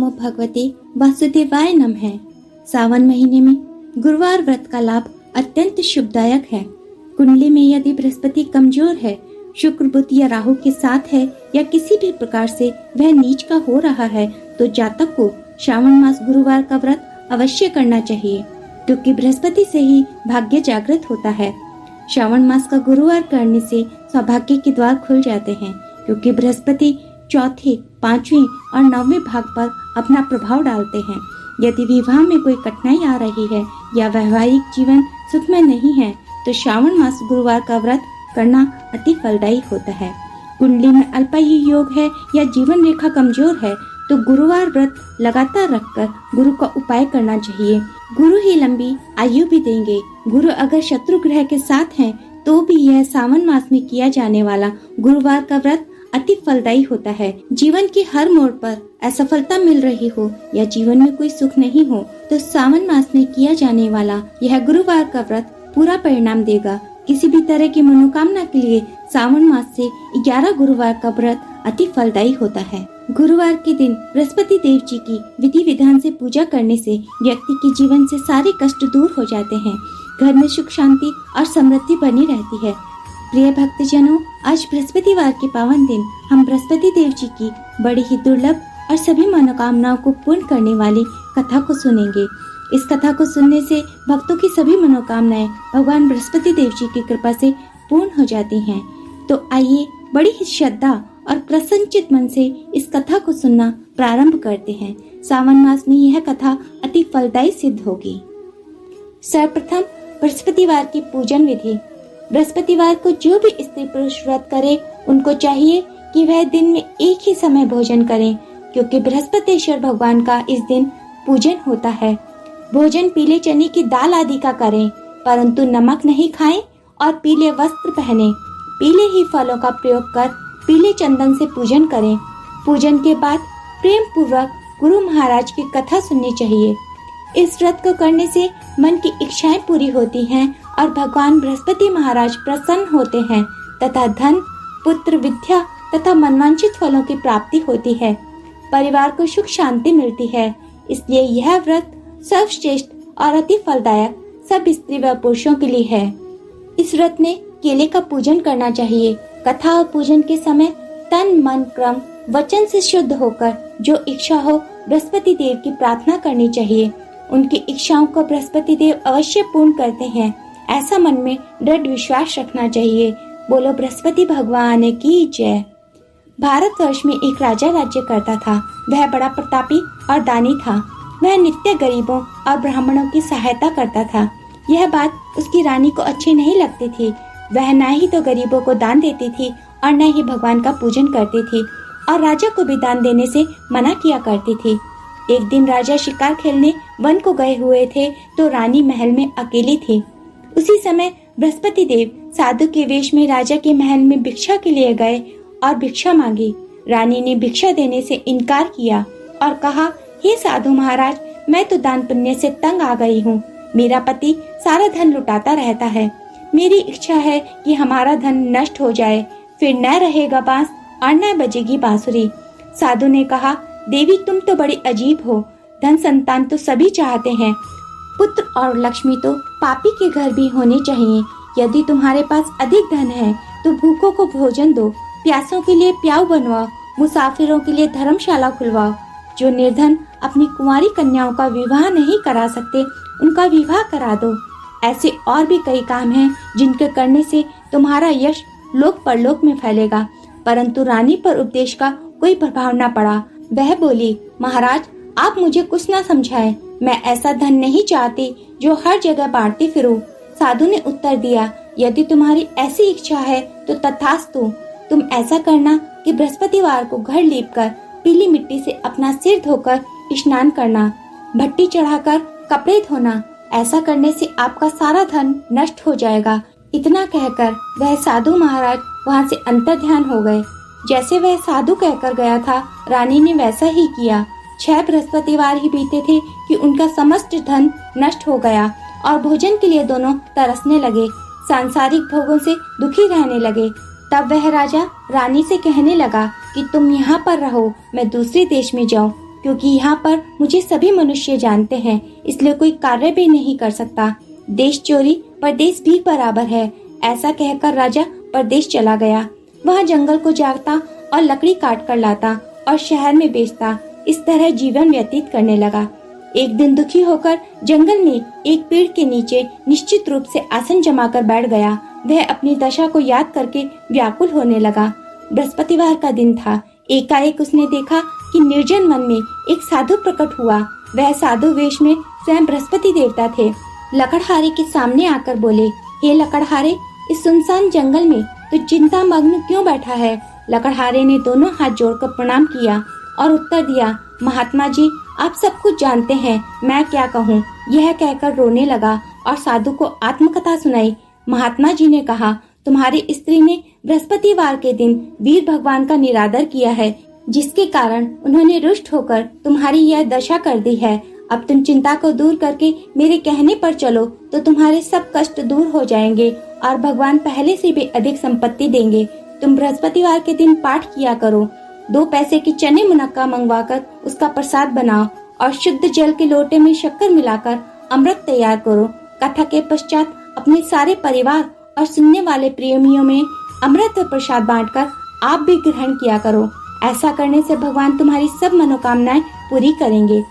नमो भगवते वासुदेवाय नमः। सावन महीने में गुरुवार व्रत का लाभ अत्यंत शुभदायक है। कुंडली में यदि बृहस्पति कमजोर है, शुक्र बुध या राहु के साथ है या किसी भी प्रकार से वह नीच का हो रहा है, तो जातक को श्रावण मास गुरुवार का व्रत अवश्य करना चाहिए, क्योंकि बृहस्पति से ही भाग्य जागृत होता है। श्रावण मास का गुरुवार करने से सौभाग्य के द्वार खुल जाते हैं, क्योंकि बृहस्पति चौथे, पांचवें और नौवें भाग पर अपना प्रभाव डालते हैं। यदि विवाह में कोई कठिनाई आ रही है या वैवाहिक जीवन सुखमय नहीं है, तो श्रावण मास गुरुवार का व्रत करना अति फलदायी होता है। कुंडली में अल्पायु योग है या जीवन रेखा कमजोर है, तो गुरुवार व्रत लगातार रखकर गुरु का उपाय करना चाहिए। गुरु ही लंबी आयु भी देंगे। गुरु अगर शत्रु ग्रह के साथ हैं, तो भी यह सावन मास में किया जाने वाला गुरुवार का व्रत अति फलदायी होता है। जीवन के हर मोड़ पर असफलता मिल रही हो या जीवन में कोई सुख नहीं हो, तो सावन मास में किया जाने वाला यह गुरुवार का व्रत पूरा परिणाम देगा। किसी भी तरह की मनोकामना के लिए सावन मास से 11 गुरुवार का व्रत अति फलदायी होता है। गुरुवार के दिन बृहस्पति देव जी की विधि विधान से पूजा करने से व्यक्ति के जीवन से सारे कष्ट दूर हो जाते हैं। घर में सुख शांति और समृद्धि बनी रहती है। प्रिय भक्तजनों, आज बृहस्पतिवार के पावन दिन हम बृहस्पति देव जी की बड़ी ही दुर्लभ और सभी मनोकामनाओं को पूर्ण करने वाली कथा को सुनेंगे। इस कथा को सुनने से भक्तों की सभी मनोकामनाएं भगवान बृहस्पति देव जी की कृपा से पूर्ण हो जाती हैं। तो आइए बड़ी ही श्रद्धा और प्रसन्नचित मन से इस कथा को सुनना प्रारंभ करते हैं। सावन मास में यह कथा अति फलदायी सिद्ध होगी। सर्वप्रथम बृहस्पतिवार की पूजन विधि। बृहस्पतिवार को जो भी स्त्री पुरुष व्रत करे, उनको चाहिए कि वह दिन में एक ही समय भोजन करें, क्योंकि बृहस्पतिश्वर भगवान का इस दिन पूजन होता है। भोजन पीले चने की दाल आदि का करें, परंतु नमक नहीं खाएं और पीले वस्त्र पहने। पीले ही फलों का प्रयोग कर पीले चंदन से पूजन करें। पूजन के बाद प्रेम पूर्वक गुरु महाराज की कथा सुननी चाहिए। इस व्रत को करने से मन की इच्छाएं पूरी होती हैं और भगवान बृहस्पति महाराज प्रसन्न होते हैं तथा धन, पुत्र, विद्या तथा मनवांछित फलों की प्राप्ति होती है। परिवार को सुख शांति मिलती है। इसलिए यह व्रत सर्वश्रेष्ठ और अति फलदायक सब स्त्री व पुरुषों के लिए है। इस व्रत में केले का पूजन करना चाहिए। कथा और पूजन के समय तन, मन, क्रम, वचन से शुद्ध होकर जो इच्छा हो बृहस्पति देव की प्रार्थना करनी चाहिए। उनकी इच्छाओं को बृहस्पति देव अवश्य पूर्ण करते हैं, ऐसा मन में दृढ़ विश्वास रखना चाहिए। बोलो बृहस्पति भगवान की जय। भारतवर्ष में एक राजा राज्य करता था। वह बड़ा प्रतापी और दानी था। वह नित्य गरीबों और ब्राह्मणों की सहायता करता था। यह बात उसकी रानी को अच्छी नहीं लगती थी। वह न ही तो गरीबों को दान देती थी और न ही भगवान का पूजन करती थी, और राजा को भी दान देने से मना किया करती थी। एक दिन राजा शिकार खेलने वन को गए हुए थे, तो रानी महल में अकेली थी। उसी समय बृहस्पति देव साधु के वेश में राजा के महल में भिक्षा के लिए गए और भिक्षा मांगी। रानी ने भिक्षा देने से इनकार किया और कहा, हे साधु महाराज, मैं तो दान पुण्य से तंग आ गई हूँ। मेरा पति सारा धन लुटाता रहता है। मेरी इच्छा है कि हमारा धन नष्ट हो जाए, फिर न रहेगा बांस और न बजेगी बांसुरी। साधु ने कहा, देवी तुम तो बड़ी अजीब हो। धन संतान तो सभी चाहते हैं, पुत्र और लक्ष्मी तो पापी के घर भी होने चाहिए। यदि तुम्हारे पास अधिक धन है तो भूखों को भोजन दो, प्यासों के लिए प्याऊ बनवाओ, मुसाफिरों के लिए धर्मशाला खुलवाओ। जो निर्धन अपनी कुंवारी कन्याओं का विवाह नहीं करा सकते, उनका विवाह करा दो। ऐसे और भी कई काम हैं जिनके करने से तुम्हारा यश लोक परलोक में फैलेगा। परंतु रानी पर उपदेश का कोई प्रभाव न पड़ा। वह बोली, महाराज आप मुझे कुछ न समझाएं। मैं ऐसा धन नहीं चाहती जो हर जगह बांटती फिरूं। साधु ने उत्तर दिया, यदि तुम्हारी ऐसी इच्छा है तो तथास्तु। तुम ऐसा करना कि बृहस्पतिवार को घर लीपकर पीली मिट्टी से अपना सिर धोकर स्नान करना, भट्टी चढ़ाकर कपड़े धोना। ऐसा करने से आपका सारा धन नष्ट हो जाएगा। इतना कहकर वह साधु महाराज वहाँ से अंतर्ध्यान हो गए। जैसे वह साधु कहकर गया था, रानी ने वैसा ही किया। 6 बृहस्पतिवार ही बीते थे कि उनका समस्त धन नष्ट हो गया और भोजन के लिए दोनों तरसने लगे, सांसारिक भोगों से दुखी रहने लगे। तब वह राजा रानी से कहने लगा कि तुम यहाँ पर रहो, मैं दूसरे देश में जाऊँ। क्योंकि यहाँ पर मुझे सभी मनुष्य जानते हैं, इसलिए कोई कार्य भी नहीं कर सकता। देश चोरी परदेश भी बराबर है। ऐसा कहकर राजा परदेश चला गया। वह जंगल को जागता और लकड़ी काट कर लाता और शहर में बेचता। इस तरह जीवन व्यतीत करने लगा। एक दिन दुखी होकर जंगल में एक पेड़ के नीचे निश्चित रूप से आसन जमाकर बैठ गया। वह अपनी दशा को याद करके व्याकुल होने लगा। बृहस्पतिवार का दिन था। एकाएक उसने देखा कि निर्जन वन में एक साधु प्रकट हुआ। वह साधु वेश में स्वयं बृहस्पति देवता थे। लकड़हारे के सामने आकर बोले, हे लकड़हारे, इस सुनसान जंगल में तू चिंता मग्न क्यों बैठा है? लकड़हारे ने दोनों हाथ जोड़कर प्रणाम किया और उत्तर दिया, महात्मा जी, आप सब कुछ जानते हैं, मैं क्या कहूँ। यह कहकर रोने लगा और साधु को आत्मकथा सुनाई। महात्मा जी ने कहा, तुम्हारी स्त्री ने बृहस्पतिवार के दिन वीर भगवान का निरादर किया है, जिसके कारण उन्होंने रुष्ट होकर तुम्हारी यह दशा कर दी है। अब तुम चिंता को दूर करके मेरे कहने पर चलो तो तुम्हारे सब कष्ट दूर हो जाएंगे और भगवान पहले से भी अधिक संपत्ति देंगे। तुम बृहस्पतिवार के दिन पाठ किया करो। 2 पैसे की चने मुनक्का मंगवाकर उसका प्रसाद बनाओ और शुद्ध जल के लोटे में शक्कर मिलाकर अमृत तैयार करो। कथा के पश्चात अपने सारे परिवार और सुनने वाले प्रेमियों में अमृत और प्रसाद बांटकर आप भी ग्रहण किया करो। ऐसा करने से भगवान तुम्हारी सब मनोकामनाएं पूरी करेंगे।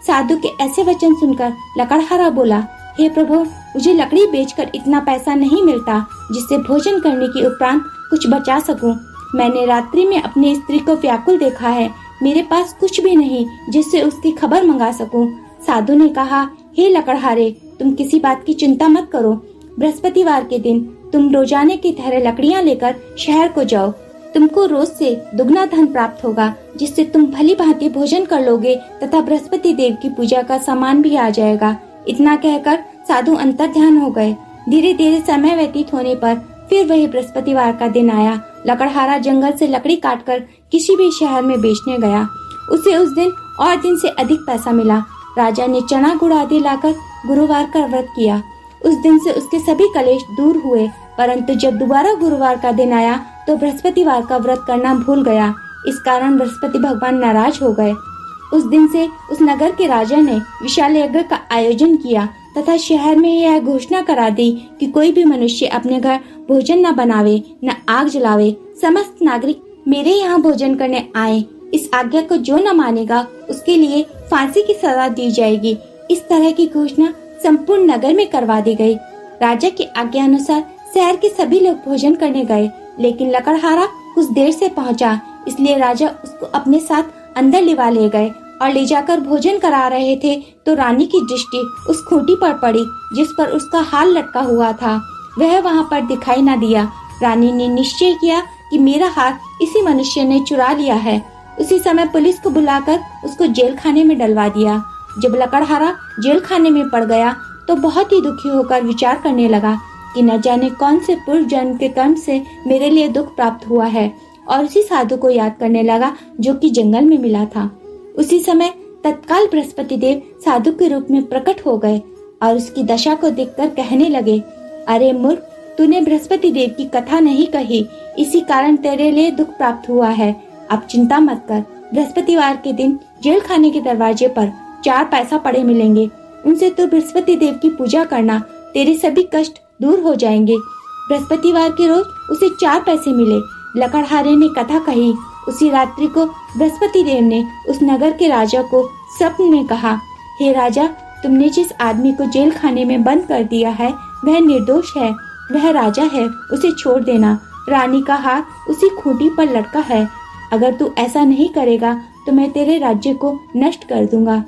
साधु के ऐसे वचन सुनकर लकड़हारा बोला, हे प्रभु, मुझे लकड़ी बेचकर इतना पैसा नहीं मिलता जिससे भोजन करने के उपरांत कुछ बचा सकूं। मैंने रात्रि में अपनी स्त्री को व्याकुल देखा है। मेरे पास कुछ भी नहीं जिससे उसकी खबर मंगा सकूं। साधु ने कहा, हे लकड़हारे, तुम किसी बात की चिंता मत करो। बृहस्पतिवार के दिन तुम रोजाने की तरह लकड़ियां लेकर शहर को जाओ। तुमको रोज से दुगना धन प्राप्त होगा, जिससे तुम भली भांति भोजन कर लोगे तथा बृहस्पति देव की पूजा का सामान भी आ जाएगा। इतना कहकर साधु अंतर्ध्यान हो गए। धीरे धीरे समय व्यतीत होने पर फिर वही बृहस्पतिवार का दिन आया। लकड़हारा जंगल से लकड़ी काटकर किसी भी शहर में बेचने गया। उसे उस दिन और दिन से अधिक पैसा मिला। राजा ने चना गुड़ आदि लाकर गुरुवार का व्रत किया। उस दिन से उसके सभी कलेश दूर हुए, परंतु जब दोबारा गुरुवार का दिन आया तो बृहस्पतिवार का व्रत करना भूल गया। इस कारण बृहस्पति भगवान नाराज हो गए। उस दिन से उस नगर के राजा ने विशाल यज्ञ का आयोजन किया तथा शहर में यह घोषणा करा दी कि कोई भी मनुष्य अपने घर भोजन न बनावे, न आग जलावे। समस्त नागरिक मेरे यहाँ भोजन करने आए। इस आज्ञा को जो न मानेगा उसके लिए फांसी की सजा दी जाएगी। इस तरह की घोषणा संपूर्ण नगर में करवा दी गई। राजा की आज्ञा अनुसार शहर के सभी लोग भोजन करने गए, लेकिन लकड़हारा कुछ देर से पहुंचा, इसलिए राजा उसको अपने साथ अंदर लिवा ले गए और ले जाकर भोजन करा रहे थे तो रानी की दृष्टि उस खूंटी पर पड़ी जिस पर उसका हार लटका हुआ था। वह वहां पर दिखाई न दिया। रानी ने निश्चय किया कि मेरा हार इसी मनुष्य ने चुरा लिया है। उसी समय पुलिस को बुलाकर उसको जेल खाने में डलवा दिया। जब लकड़हारा जेल खाने में पड़ गया तो बहुत ही दुखी होकर विचार करने लगा कि न जाने कौन से पूर्व जन्म के कर्म से मेरे लिए दुख प्राप्त हुआ है, और उसी साधु को याद करने लगा जो कि जंगल में मिला था। उसी समय तत्काल बृहस्पति देव साधु के रूप में प्रकट हो गए और उसकी दशा को देखकर कहने लगे, अरे मूर्ख, तूने बृहस्पति देव की कथा नहीं कही, इसी कारण तेरे लिए दुख प्राप्त हुआ है। अब चिंता मत कर। बृहस्पतिवार के दिन जेल खाने के दरवाजे पर 4 पैसा पड़े मिलेंगे। उनसे तू बृहस्पति देव की पूजा करना, तेरे सभी कष्ट दूर हो जाएंगे। बृहस्पतिवार के रोज उसे 4 पैसे मिले। लकड़हारे ने कथा कही। उसी रात्रि को बृहस्पति देव ने उस नगर के राजा को स्वप्न में कहा, हे राजा, तुमने जिस आदमी को जेल खाने में बंद कर दिया है वह निर्दोष है, वह राजा है, उसे छोड़ देना। रानी का हार उसी खूंटी पर लटका है। अगर तू ऐसा नहीं करेगा तो मैं तेरे राज्य को नष्ट कर दूंगा।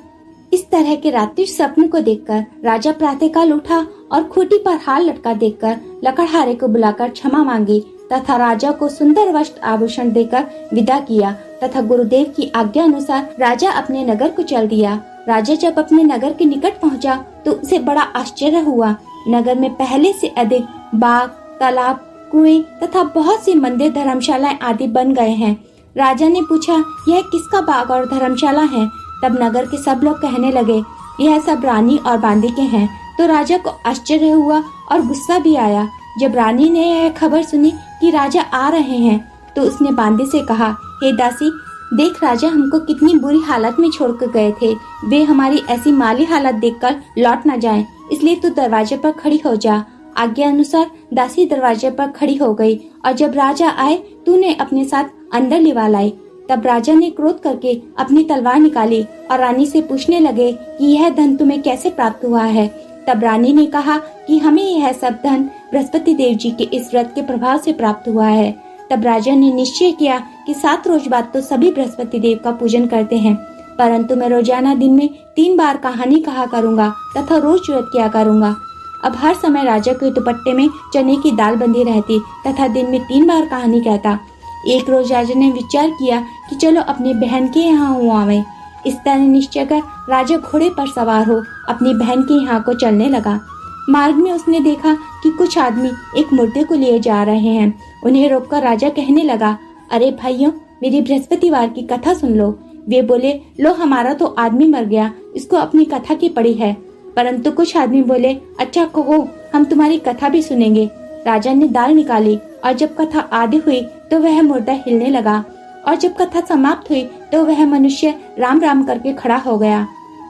इस तरह के रात्रि स्वप्न को देखकर राजा प्रातःकाल उठा और खूंटी पर हार लटका देखकर लकड़हारे को बुलाकर क्षमा मांगी तथा राजा को सुंदर वस्त्र आभूषण देकर विदा किया तथा गुरुदेव की आज्ञा अनुसार राजा अपने नगर को चल दिया। राजा जब अपने नगर के निकट पहुंचा तो उसे बड़ा आश्चर्य हुआ। नगर में पहले से अधिक बाग, तालाब, कुएं तथा बहुत सी मंदिर, धर्मशालाएं आदि बन गए हैं। राजा ने पूछा, यह किसका बाग और धर्मशाला है? तब नगर के सब लोग कहने लगे, यह सब रानी और बांदी के हैं। तो राजा को आश्चर्य हुआ और गुस्सा भी आया। जब रानी ने यह खबर सुनी कि राजा आ रहे हैं तो उसने बांदी से कहा, हे दासी, देख राजा हमको कितनी बुरी हालत में छोड़कर गए थे, वे हमारी ऐसी माली हालत देखकर लौट न जाएं, इसलिए तू दरवाजे पर खड़ी हो जा। आज्ञा अनुसार दासी दरवाजे पर खड़ी हो गई और जब राजा आए तूने अपने साथ अंदर लिवा लाई। तब राजा ने क्रोध करके अपनी तलवार निकाली और रानी से पूछने लगे कि यह धन तुम्हें कैसे प्राप्त हुआ है। तब रानी ने कहा कि हमें यह सब धन बृहस्पति देव जी के इस व्रत के प्रभाव से प्राप्त हुआ है। तब राजा ने निश्चय किया कि 7 रोज बाद तो सभी बृहस्पति देव का पूजन करते हैं, परंतु मैं रोजाना दिन में 3 बार कहानी कहा करूँगा तथा रोज व्रत किया करूँगा। अब हर समय राजा के दुपट्टे में चने की दाल बंधी रहती तथा दिन में 3 बार कहानी कहता। एक रोज राजा ने विचार किया कि चलो अपनी बहन के यहाँ हो आवे। इस तरह निश्चय कर राजा घोड़े पर सवार हो अपनी बहन के यहाँ को चलने लगा। मार्ग में उसने देखा कि कुछ आदमी एक मुर्दे को लिए जा रहे हैं। उन्हें रोककर राजा कहने लगा, अरे भाइयों, मेरी बृहस्पतिवार की कथा सुन लो। वे बोले, लो हमारा तो आदमी मर गया, इसको अपनी कथा की पड़ी है। परंतु कुछ आदमी बोले, अच्छा कहो, हम तुम्हारी कथा भी सुनेंगे। राजा ने दाल निकाली और जब कथा आदि हुई तो वह मुर्दा हिलने लगा और जब कथा समाप्त हुई तो वह मनुष्य राम राम करके खड़ा हो गया।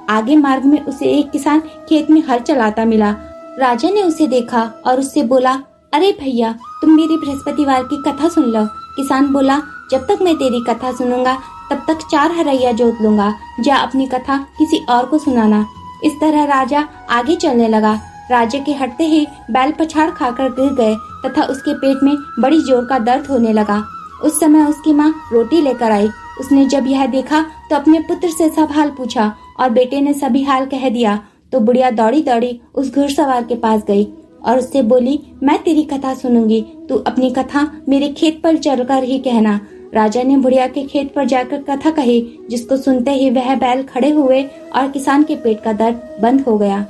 आगे मार्ग में उसे एक किसान खेत में हल चलाता मिला। राजा ने उसे देखा और उससे बोला, अरे भैया, तुम मेरी बृहस्पतिवार की कथा सुन लो। किसान बोला, जब तक मैं तेरी कथा सुनूंगा तब तक 4 हरैया जोत लूंगा, जा अपनी कथा किसी और को सुनाना। इस तरह राजा आगे चलने लगा। राजा के हटते ही बैल पछाड़ खाकर गिर गए तथा उसके पेट में बड़ी जोर का दर्द होने लगा। उस समय उसकी माँ रोटी लेकर आई। उसने जब यह देखा तो अपने पुत्र से सब हाल पूछा और बेटे ने सभी हाल कह दिया। तो बुढ़िया दौड़ी दौड़ी उस घुड़सवार के पास गई और उससे बोली, मैं तेरी कथा सुनूंगी, तू अपनी कथा मेरे खेत पर चलकर ही कहना। राजा ने बुढ़िया के खेत पर जाकर कथा कही, जिसको सुनते ही वह बैल खड़े हुए और किसान के पेट का दर्द बंद हो गया।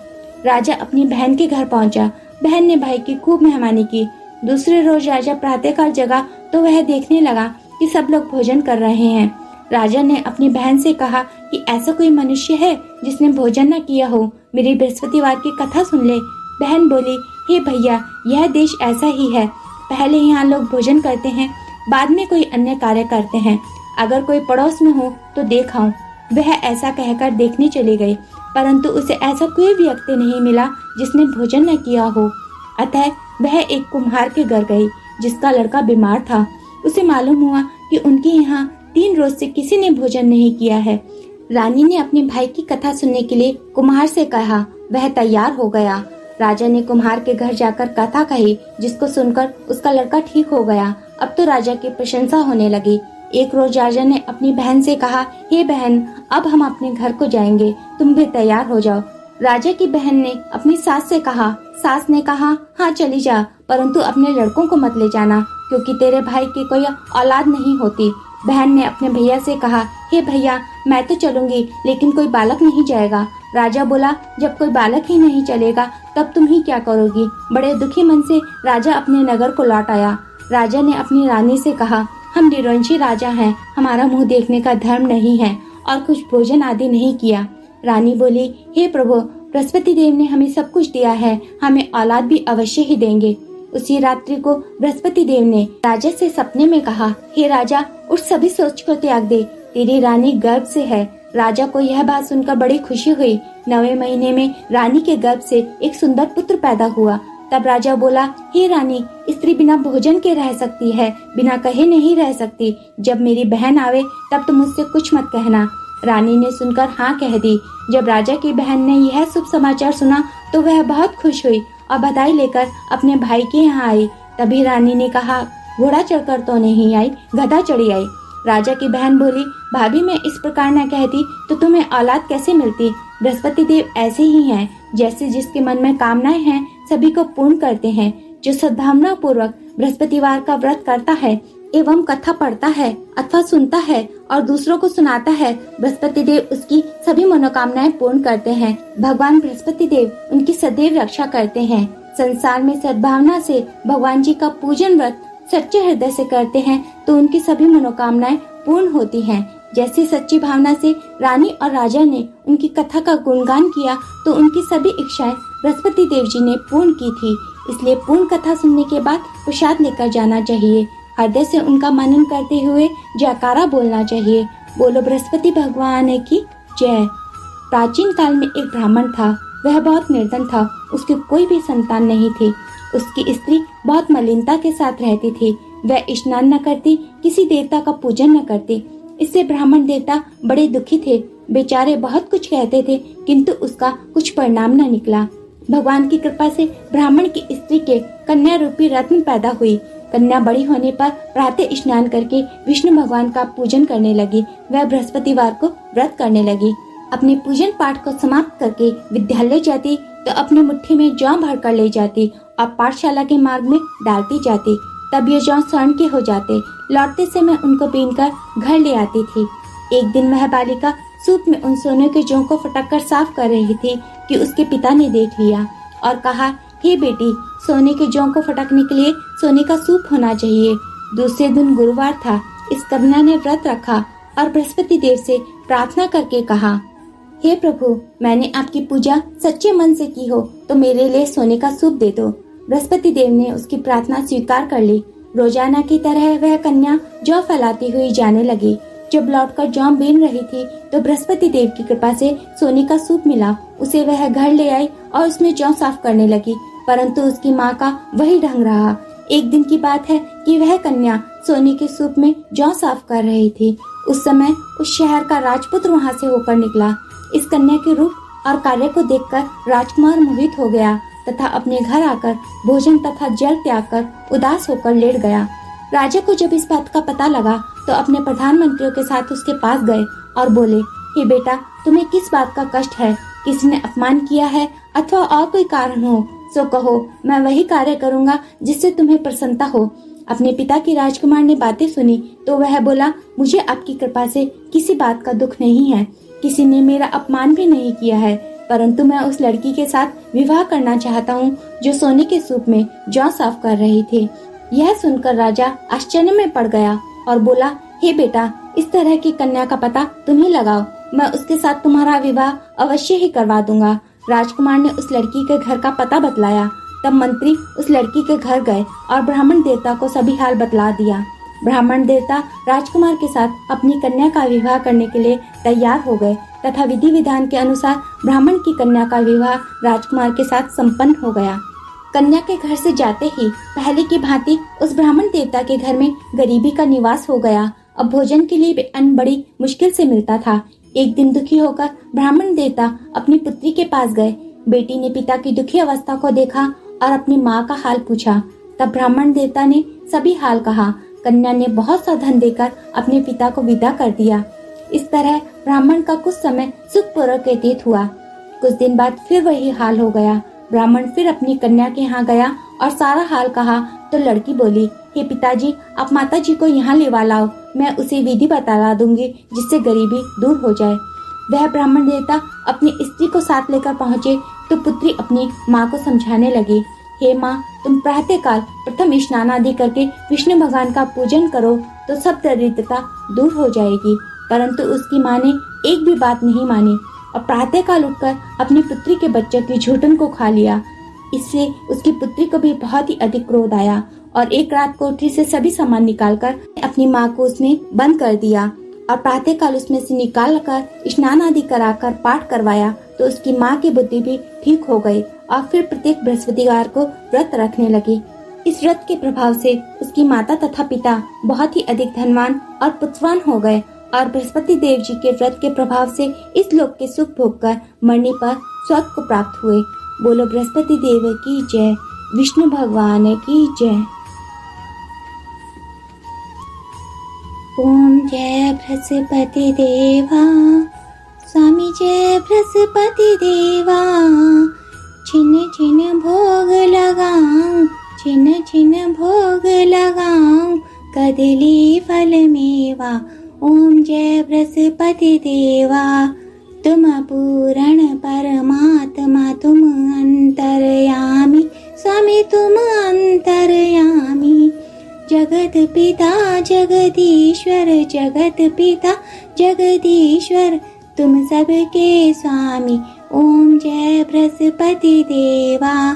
राजा अपनी बहन के घर पहुंचा। बहन ने भाई की खूब मेहमानी की। दूसरे रोज राजा प्रातःकाल जगा तो वह देखने लगा कि सब लोग भोजन कर रहे हैं। राजा ने अपनी बहन से कहा कि ऐसा कोई मनुष्य है जिसने भोजन न किया हो, मेरी बृहस्पतिवार की कथा सुन ले। बहन बोली, हे भैया, यह देश ऐसा ही है, पहले यहाँ लोग भोजन करते हैं, बाद में कोई अन्य कार्य करते हैं। अगर कोई पड़ोस में हो तो देख आऊं। वह ऐसा कहकर देखने चली गई, परंतु उसे ऐसा कोई व्यक्ति नहीं मिला जिसने भोजन न किया हो। अतः वह एक कुम्हार के घर गई जिसका लड़का बीमार था। उसे मालूम हुआ कि उनके यहाँ 3 रोज से किसी ने भोजन नहीं किया है। रानी ने अपने भाई की कथा सुनने के लिए कुम्हार से कहा। वह तैयार हो गया। राजा ने कुम्हार के घर जाकर कथा कही, जिसको सुनकर उसका लड़का ठीक हो गया। अब तो राजा की प्रशंसा होने लगी। एक रोज राजा ने अपनी बहन से कहा, हे बहन, अब हम अपने घर को जाएंगे, तुम भी तैयार हो जाओ। राजा की बहन ने अपनी सास से कहा। सास ने कहा, हाँ चली जा, परंतु अपने लड़कों को मत ले जाना, क्योंकि तेरे भाई की कोई औलाद नहीं होती। बहन ने अपने भैया से कहा, हे भैया, मैं तो चलूंगी, लेकिन कोई बालक नहीं जाएगा। राजा बोला, जब कोई बालक ही नहीं चलेगा तब तुम ही क्या करोगी। बड़े दुखी मन से राजा अपने नगर को लौट आया। राजा ने अपनी रानी से कहा, हम निरंशी राजा हैं, हमारा मुंह देखने का धर्म नहीं है और कुछ भोजन आदि नहीं किया। रानी बोली, हे प्रभु, बृहस्पति देव ने हमें सब कुछ दिया है, हमें औलाद भी अवश्य ही देंगे। उसी रात्रि को बृहस्पति देव ने राजा से सपने में कहा, हे राजा, उस सभी सोच को त्याग दे, तेरी रानी गर्भ से है। राजा को यह बात सुनकर बड़ी खुशी हुई। 9वें महीने में रानी के गर्भ से एक सुंदर पुत्र पैदा हुआ। तब राजा बोला, हे रानी, स्त्री बिना भोजन के रह सकती है, बिना कहे नहीं रह सकती। जब मेरी बहन आवे तब तुम मुझसे कुछ मत कहना। रानी ने सुनकर हाँ कह दी। जब राजा की बहन ने यह शुभ समाचार सुना तो वह बहुत खुश हुई और बधाई लेकर अपने भाई के यहाँ आई। तभी रानी ने कहा, घोड़ा चढ़कर तो नहीं आई, गधा चढ़ी आई। राजा की बहन बोली, भाभी, मैं इस प्रकार न कहती तो तुम्हें औलाद कैसे मिलती। बृहस्पति देव ऐसे ही हैं, जैसे जिसके मन में कामनाएं हैं सभी को पूर्ण करते हैं। जो सद्भावना पूर्वक बृहस्पतिवार का व्रत करता है एवं कथा पढ़ता है अथवा सुनता है और दूसरों को सुनाता है, बृहस्पति देव उसकी सभी मनोकामनाएं पूर्ण करते हैं। भगवान बृहस्पति देव उनकी सदैव रक्षा करते हैं। संसार में सद्भावना से भगवान जी का पूजन व्रत सच्चे हृदय से करते हैं तो उनकी सभी मनोकामनाएं पूर्ण होती हैं। जैसी सच्ची भावना से रानी और राजा ने उनकी कथा का गुणगान किया तो उनकी सभी इच्छाएं बृहस्पति देव जी ने पूर्ण की थी। इसलिए पूर्ण कथा सुनने के बाद प्रसाद लेकर जाना चाहिए। हृदय से उनका मनन करते हुए जयकारा बोलना चाहिए। बोलो बृहस्पति भगवान की जय। प्राचीन काल में एक ब्राह्मण था। वह बहुत निर्धन था। उसकी कोई भी संतान नहीं थी। उसकी स्त्री बहुत मलिनता के साथ रहती थी। वह स्नान न करती, किसी देवता का पूजन न करती। इससे ब्राह्मण देवता बड़े दुखी थे। बेचारे बहुत कुछ कहते थे, किंतु उसका कुछ परिणाम न निकला। भगवान की कृपा से ब्राह्मण की स्त्री के कन्या रूपी रत्न पैदा हुई। कन्या बड़ी होने पर प्रातः स्नान करके विष्णु भगवान का पूजन करने लगी। वह बृहस्पतिवार को व्रत करने लगी। अपने पूजन पाठ को समाप्त करके विद्यालय जाती तो अपनी मुट्ठी में जौ भर कर ले जाती और पाठशाला के मार्ग में डालती जाती। तब ये जौ स्वर्ण के हो जाते। लौटते समय उनको बीनकर घर ले आती थी। एक दिन वह बालिका सूप में उन सोने के जौ को फटक कर साफ कर रही थी कि उसके पिता ने देख लिया और कहा, हे बेटी, सोने के जौ को फटकने के लिए सोने का सूप होना चाहिए। दूसरे दिन गुरुवार था। इस कन्या ने व्रत रखा और बृहस्पति देव से प्रार्थना करके कहा, हे प्रभु, मैंने आपकी पूजा सच्चे मन से की हो तो मेरे लिए सोने का सूप दे दो। बृहस्पति देव ने उसकी प्रार्थना स्वीकार कर ली। रोजाना की तरह वह कन्या जौ फैलाती हुई जाने लगी। जब लौटकर जौ बीन रही थी तो बृहस्पति देव की कृपा से सोने का सूप मिला। उसे वह घर ले आई और उसमें जौ साफ करने लगी, परंतु उसकी माँ का वही ढंग रहा। एक दिन की बात है कि वह कन्या सोने के सूप में जौ साफ कर रही थी। उस समय उस शहर का राजपुत्र वहाँ से होकर निकला। इस कन्या के रूप और कार्य को देखकर राजकुमार मोहित हो गया तथा अपने घर आकर भोजन तथा जल त्याग कर उदास होकर लेट गया। राजा को जब इस बात का पता लगा तो अपने प्रधानमंत्रियों के साथ उसके पास गए और बोले, हे बेटा, तुम्हें किस बात का कष्ट है? किसी ने अपमान किया है अथवा और कोई कारण हो सो कहो, मैं वही कार्य करूँगा जिससे तुम्हें प्रसन्नता हो। अपने पिता की राजकुमार ने बातें सुनी तो वह बोला, मुझे आपकी कृपा से किसी बात का दुख नहीं है। किसी ने मेरा अपमान भी नहीं किया है, परंतु मैं उस लड़की के साथ विवाह करना चाहता हूँ जो सोने के सूप में जौ साफ कर रही थी। यह सुनकर राजा आश्चर्य में पड़ गया और बोला, हे बेटा, इस तरह की कन्या का पता तुम ही लगाओ। मैं उसके साथ तुम्हारा विवाह अवश्य ही करवा दूंगा। राजकुमार ने उस लड़की के घर का पता बतलाया। तब मंत्री उस लड़की के घर गए और ब्राह्मण देवता को सभी हाल बतला दिया। ब्राह्मण देवता राजकुमार के साथ अपनी कन्या का विवाह करने के लिए तैयार हो गए तथा विधि विधान के अनुसार ब्राह्मण की कन्या का विवाह राजकुमार के साथ संपन्न हो गया। कन्या के घर से जाते ही पहले की भांति उस ब्राह्मण देवता के घर में गरीबी का निवास हो गया। अब भोजन के लिए अन्न बड़ी मुश्किल से मिलता था। एक दिन दुखी होकर ब्राह्मण देवता अपनी पुत्री के पास गए। बेटी ने पिता की दुखी अवस्था को देखा और अपनी माँ का हाल पूछा। तब ब्राह्मण देवता ने सभी हाल कहा। कन्या ने बहुत सा धन देकर अपने पिता को विदा कर दिया। इस तरह ब्राह्मण का कुछ समय सुखपूर्वक व्यतीत हुआ। कुछ दिन बाद फिर वही हाल हो गया। ब्राह्मण फिर अपनी कन्या के यहाँ गया और सारा हाल कहा तो लड़की बोली, हे पिताजी, आप माताजी को यहाँ लेवा लाओ। मैं उसे विधि बता दूंगी जिससे गरीबी दूर हो जाए। वह ब्राह्मण देवता अपनी स्त्री को साथ लेकर पहुँचे तो पुत्री अपनी माँ को समझाने लगी, हे माँ, तुम प्रातःकाल प्रथम स्नान आदि करके विष्णु भगवान का पूजन करो तो सब दरिद्रता दूर हो जाएगी। परंतु उसकी माँ ने एक भी बात नहीं मानी और प्रातःकाल उठकर अपनी पुत्री के बच्चे की झूठन को खा लिया। इससे उसकी पुत्री को भी बहुत ही अधिक क्रोध आया और एक रात कोठरी से सभी सामान निकालकर अपनी माँ को उसने बंद कर दिया और प्रातःकाल उसमें से निकालकर स्नान आदि कराकर पाठ करवाया तो उसकी माँ की बुद्धि भी ठीक हो गई और फिर प्रत्येक बृहस्पतिवार को व्रत रखने लगी। इस व्रत के प्रभाव से उसकी माता तथा पिता बहुत ही अधिक धनवान और पुत्रवान हो गए और बृहस्पति देव जी के व्रत के प्रभाव से इस लोक के सुख भोग कर मरने पर स्वर्ग को प्राप्त हुए। बोलो बृहस्पति देव की जय, विष्णु भगवान की जय। ओम जय बृहस्पति देवा, स्वामी जय बृहस्पति देवा। छिन छिन भोग लगाऊं, छिन छिन भोग लगाऊं, कदली फल मेवा। ओम जय बृहस्पति देवा, तुम पूर्ण परमात्मा, तुम अंतर्यामी, स्वामी तुम अंतर्यामी। जगत पिता जगदीश्वर, जगत पिता जगदीश्वर, तुम सबके स्वामी। ओम जय बृहस्पति देवा,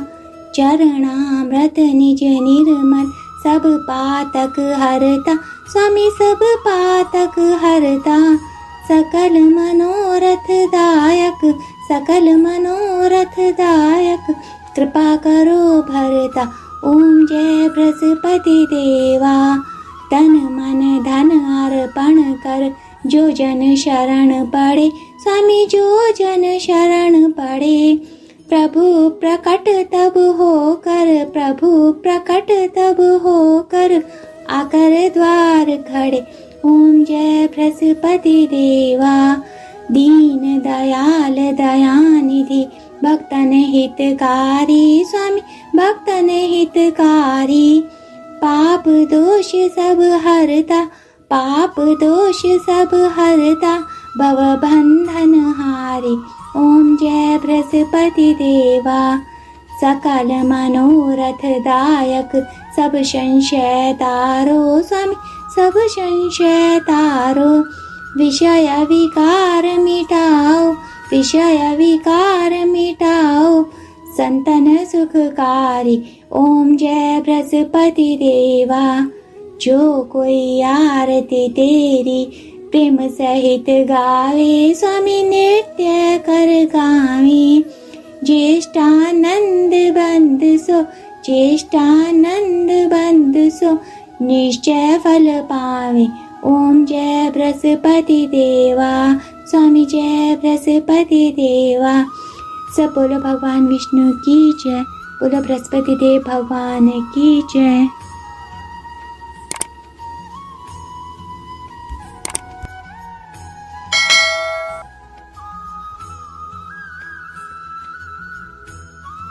चरणामृत निज निर्मल सब पातक हरता, स्वामी सब पातक हरता। सकल मनोरथ दायक, सकल मनोरथ दायक, कृपा करो भरता। ओम जय बृहस्पति देवा। तन मन धन अर्पण कर, जो जन शरण पड़े, स्वामी जो जन शरण पड़े। प्रभु प्रकट तब होकर, प्रभु प्रकट तब होकर, आकर द्वार खड़े। ओम जय बृहस्पति देवा। दीन दयाल दयानिधि, भक्तन हितकारी, स्वामी भक्तन हितकारी। पाप दोष सब हरता, पाप दोष सब हरता, भव बंधन हारी। ओम जय बृहस्पति देवा। सकल मनोरथ दायक, सब संशय तारो, स्वामी सब संशय तारो। विषय विकार मिटाओ, विषय विकार मिटाओ, संतन सुखकारी। ओम जय बृहस्पति देवा। जो कोई आरती तेरी प्रेम सहित गावे, स्वामी नित्य कर गावे। ज्येष्ठानंद बंद सो, ज्येष्ठानंद बंद सो, निश्चय फल पावे। ओम जय बृहस्पति देवा। स्वामी जय बृहस्पति देवा। सब बोलो भगवान विष्णु की जय, बोलो बृहस्पति देव भगवान की जय।